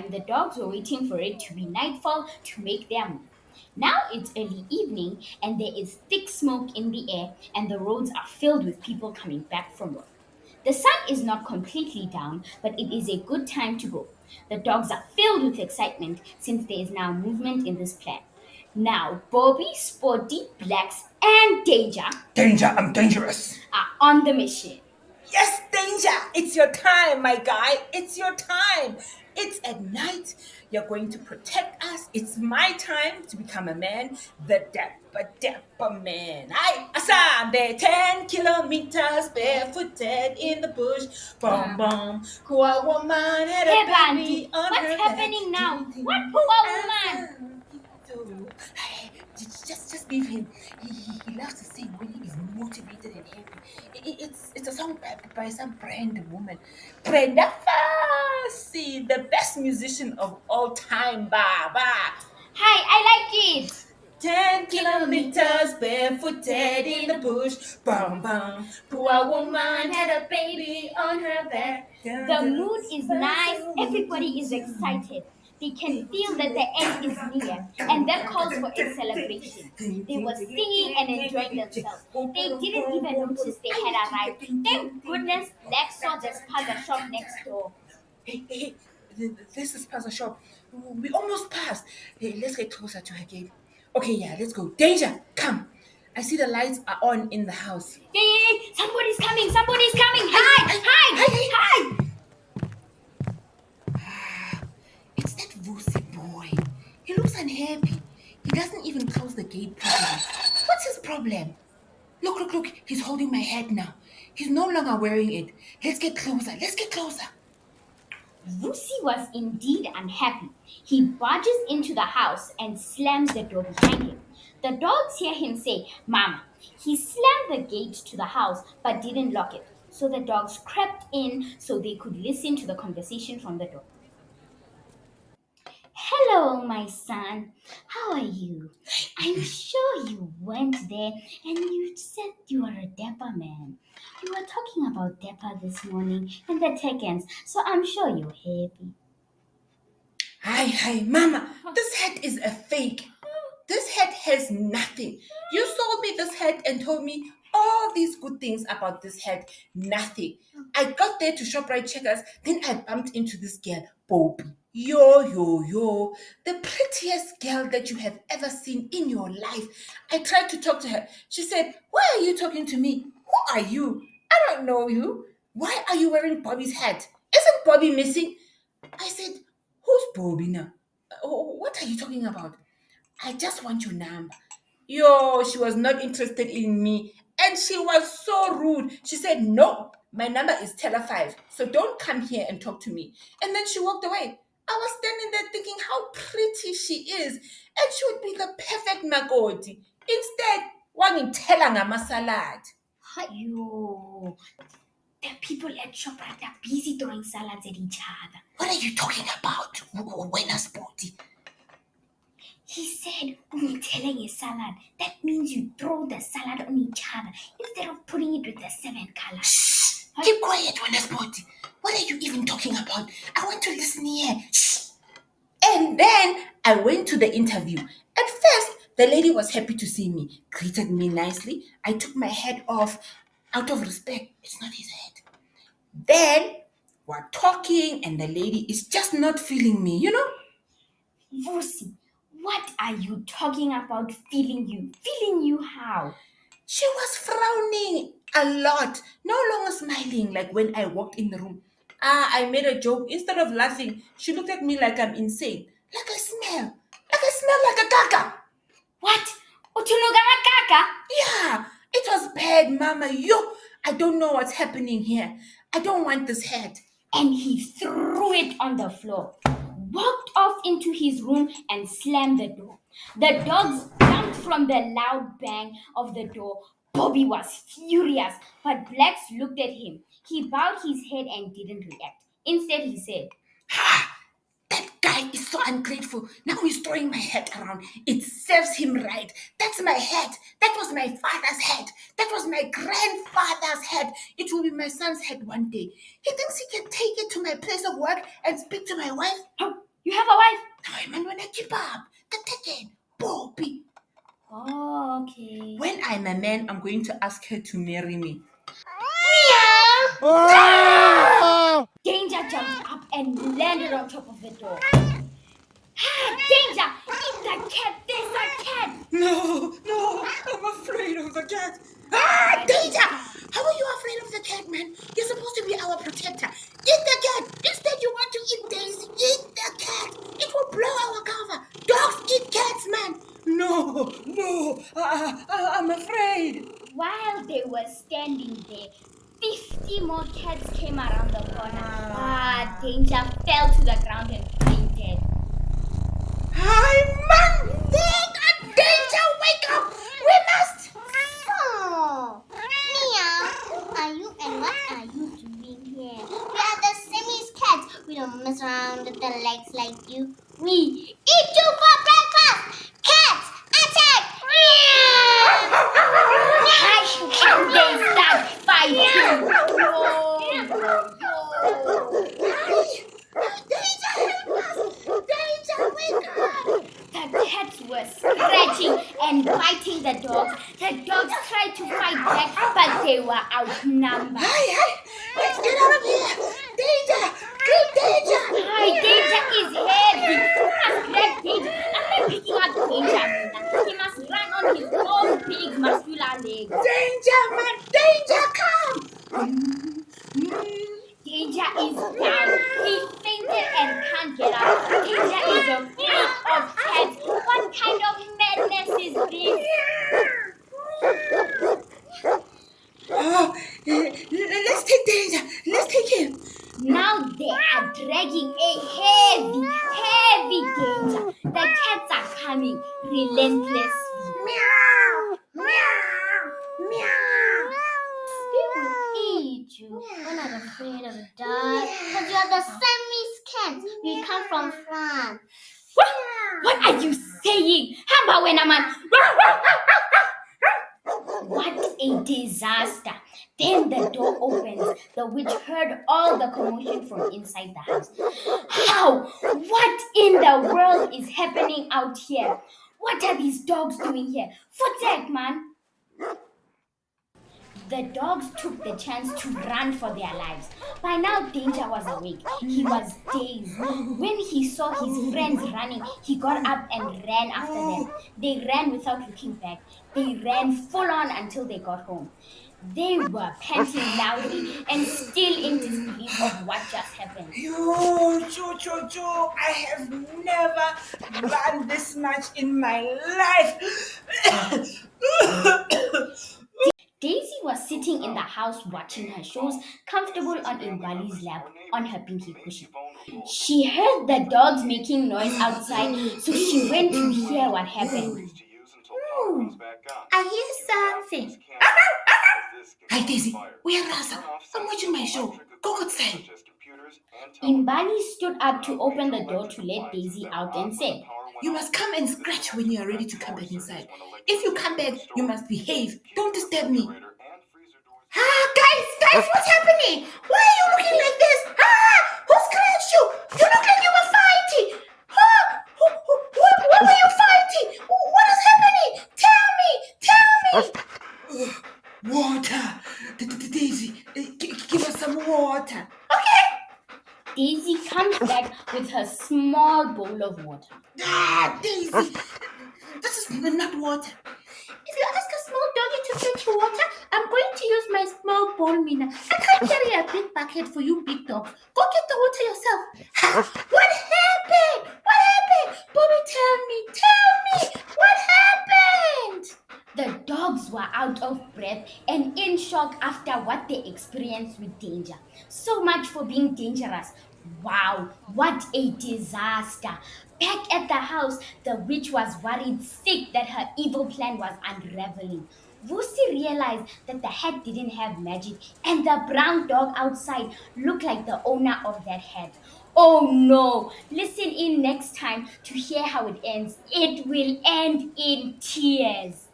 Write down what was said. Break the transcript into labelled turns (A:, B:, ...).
A: time, the dogs were waiting for it to be nightfall to make their move. Now it's early evening, and there is thick smoke in the air, and the roads are filled with people coming back from work. The sun is not completely down, but it is a good time to go. The dogs are filled with excitement since there is now movement in this plan. Now, Bobby, Spotti, Blax, and Danger
B: Danger, I'm dangerous.
A: are on the mission.
C: Yes, danger! It's your time, my guy. It's your time. It's at night. You're going to protect us. It's my time to become a man, the dapper man. I asam there 10 kilometers barefooted in the bush. Boom, boom. Poor woman had
A: Hey,
C: a baby
A: Bantu,
C: on
A: what's
C: her
A: happening
C: back.
A: now? What poor woman?
C: Hey, just leave him. He loves to sing when he is motivated and happy. It's a song by some brand woman. Brenda Fassi, the best musician of all time. Baba.
A: Hi, I like it.
C: 10 kilometers barefooted in the bush. Bum bum. Poor woman had a baby on her back.
A: The mood is nice, everybody is excited. They can feel that the end is near, and that calls for a celebration. They were singing and enjoying themselves. They didn't even notice they had arrived. Thank goodness Black saw the spaza shop next door.
C: Hey, this is Plaza Shop. We almost passed. Hey, let's get closer to her gate. Okay, yeah, let's go. Danger, come. I see the lights are on in the house.
A: Hey, somebody's coming, somebody's coming. Hide, hide, hide.
C: It's that Vusi boy. He looks unhappy. He doesn't even close the gate properly. What's his problem? Look. He's holding my head now. He's no longer wearing it. Let's get closer. Let's get closer.
A: Vusi was indeed unhappy. He barges into the house and slams the door behind him. The dogs hear him say, Mama. He slammed the gate to the house but didn't lock it. So the dogs crept in so they could listen to the conversation from the door. Hello, my son. How are you? I'm sure you went there and you said you are a dapper man. You were talking about dapper this morning and the Tekkens, so I'm sure you're happy.
C: Hi, Mama. This hat is a fake. This hat has nothing. You sold me this hat and told me all these good things about this hat. Nothing. I got there to ShopRite Checkers, then I bumped into this girl, Bobbi. Yo. The prettiest girl that you have ever seen in your life. I tried to talk to her. She said, Why are you talking to me? Who are you? I don't know you. Why are you wearing Bobby's hat? Isn't Bobby missing? I said, Who's Bobby now? What are you talking about? I just want your number. Yo, she was not interested in me. And she was so rude. She said, No, my number is Teller 5, so don't come here and talk to me. And then she walked away. I was standing there thinking how pretty she is. And she would be the perfect Magoti. Instead, wangitela ngamasalad.
A: Ayo, the people at ShopRite are busy throwing salads at each other.
C: What are you talking about? When a Spotti?
A: He said, telling a salad. That means you throw the salad on each other instead of putting it with the 7 colors.
C: Shh! Keep quiet, when a Spotti. What are you even talking about? I want to listen here. Shh! And then I went to the interview. At first, the lady was happy to see me, greeted me nicely. I took my head off out of respect. It's not his head. Then we're talking, and the lady is just not feeling me,
A: Vusi, what are you talking about feeling you? Feeling you how?
C: She was frowning a lot, no longer smiling like when I walked in the room. I made a joke. Instead of laughing, she looked at me like I'm insane. Like I smell. Like I smell like a gaga.
A: What? Utunuga makaka?
C: Yeah, it was bad, Mama. Yo, I don't know what's happening here. I don't want this head.
A: And he threw it on the floor, walked off into his room, and slammed the door. The dogs jumped from the loud bang of the door. Bobby was furious, but Blax looked at him. He bowed his head and didn't react. Instead, he said,
C: Ha! That guy is so ungrateful. Now he's throwing my head around. It serves him right. That's my head. That was my father's head. That was my grandfather's head. It will be my son's head one day. He thinks he can take it to my place of work and speak to my wife?
A: You have a wife?
C: No, man, when I keep up, the again, Bobbi.
A: Oh, okay.
C: When I'm a man, I'm going to ask her to marry me.
A: Danger jumped up and landed on top of the door. Ah, Danger! Eat the cat! There's a cat!
C: No, I'm afraid of the cat.
A: Ah,
C: Danger! How are you afraid of the cat, man? You're supposed to be our protector. Eat the cat. Instead, you want to eat Daisy. Eat the cat. It will blow our cover. Dogs eat cats, man. No, I'm afraid.
A: While they were standing there, 50 more cats came around the corner. Ah, Danger fell to the ground and fainted.
C: Hi, man. Look at Danger. Wake up. We must.
D: Oh, Meow, who are you and what are you doing here? We are the Siamese cats. We don't mess around with the legs like you. We eat you for breakfast. Cats, attack!
A: And they start fighting.
C: Danger, wake up.
A: The cats were scratching and biting the dogs. The dogs tried to fight back, but they were outnumbered.
C: Hey, let's get out of here. Danger, great danger.
A: Hi, Danger is heavy. You must grab Danger. I'm not picking up Danger. He must run on his own big muscular legs.
C: Danger, man, danger, come.
A: Danger is down. He fainted and can't get up. Danger is afraid of cats. What kind of madness is this?
C: Oh, let's take Danger. Let's take him.
A: Now they are dragging a heavy Danger. The cats are coming relentlessly.
C: Meow, meow, meow.
D: We will eat you. We're not afraid of the dark because you're the Siamese cats. We come from France.
A: What are you saying? Hamba Wenaman. What a disaster. Then the door opens. The witch heard all the commotion from inside the house. How? What in the world is happening out here? What are these dogs doing here? Footsack, man. The dogs took the chance to run for their lives. By now, Danger was awake. He was dazed. When he saw his friends running, he got up and ran after them. They ran without looking back. They ran full on until they got home. They were panting loudly and still in disbelief of what just happened.
B: Cho, I have never run this much in my life.
A: Daisy was sitting in the house watching her shows, comfortable on Imbali's lap on her pinky cushion. She heard the dogs making noise outside, so she went to hear what happened.
C: I hear something. Hi, Daisy. We are Rasa. I'm watching my show. Go outside.
A: Imbali stood up to open the door to let Daisy out and said,
C: You must come and scratch when you are ready to come back inside. If you come back, you must behave. Don't disturb me. Guys, what's happening? Why are you looking like this? Who scratched you? You look like you were fighting. What were you fighting? What is happening? Tell me. Water. Daisy, give us some water. Okay.
A: Daisy comes back with her small bowl of water.
C: Daisy, this is not water. If you ask a small doggy to fetch water, I'm going to use my small bowl, Mina. I can't carry a big bucket for you big dogs. Go get the water yourself. What happened? Bobbi, tell me. What happened?
A: The dogs were out of breath and in shock after what they experienced with Danger. So much for being dangerous. Wow, what a disaster. Back at the house, the witch was worried sick that her evil plan was unraveling. Vusi realized that the hat didn't have magic and the brown dog outside looked like the owner of that hat. Oh no! Listen in next time to hear how it ends. It will end in tears.